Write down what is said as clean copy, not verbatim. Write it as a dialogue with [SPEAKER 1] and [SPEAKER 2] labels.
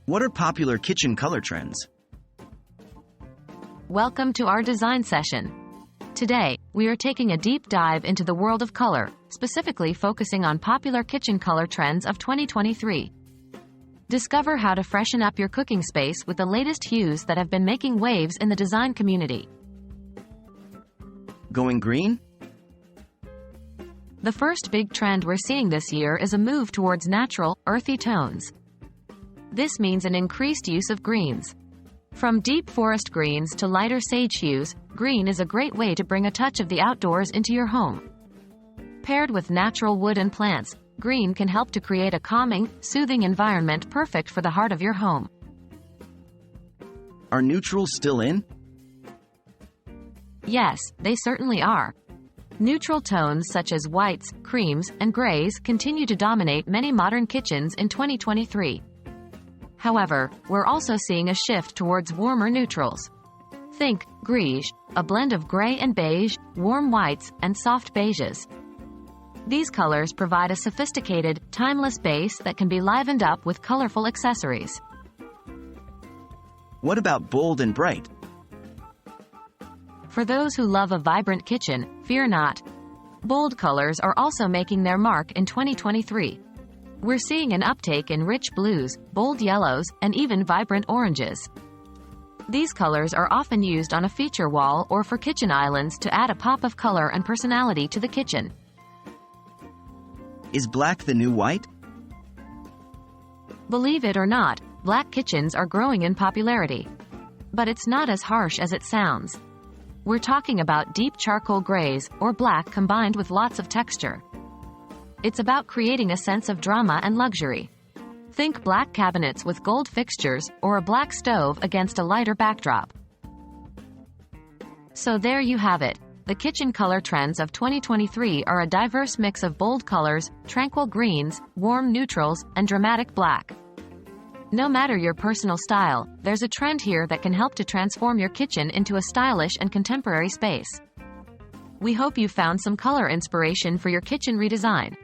[SPEAKER 1] What are popular kitchen color trends?
[SPEAKER 2] Welcome to our design session. Today, we are taking a deep dive into the world of color, specifically focusing on popular kitchen color trends of 2023. Discover how to freshen up your cooking space with the latest hues that have been making waves in the design community.
[SPEAKER 1] Going green?
[SPEAKER 2] The first big trend we're seeing this year is a move towards natural, earthy tones. This means an increased use of greens. From deep forest greens to lighter sage hues, green is a great way to bring a touch of the outdoors into your home. Paired with natural wood and plants, green can help to create a calming, soothing environment perfect for the heart of your home.
[SPEAKER 1] Are neutrals still in?
[SPEAKER 2] Yes, they certainly are. Neutral tones such as whites, creams, and grays continue to dominate many modern kitchens in 2023. However, we're also seeing a shift towards warmer neutrals. Think greige, a blend of gray and beige, warm whites, and soft beiges. These colors provide a sophisticated, timeless base that can be livened up with colorful accessories.
[SPEAKER 1] What about bold and bright?
[SPEAKER 2] For those who love a vibrant kitchen, fear not. Bold colors are also making their mark in 2023. We're seeing an uptake in rich blues, bold yellows, and even vibrant oranges. These colors are often used on a feature wall or for kitchen islands to add a pop of color and personality to the kitchen.
[SPEAKER 1] Is black the new white?
[SPEAKER 2] Believe it or not, black kitchens are growing in popularity. But it's not as harsh as it sounds. We're talking about deep charcoal grays, or black combined with lots of texture. It's about creating a sense of drama and luxury. Think black cabinets with gold fixtures, or a black stove against a lighter backdrop. So there you have it. The kitchen color trends of 2023 are a diverse mix of bold colors, tranquil greens, warm neutrals, and dramatic black. No matter your personal style, there's a trend here that can help to transform your kitchen into a stylish and contemporary space. We hope you found some color inspiration for your kitchen redesign.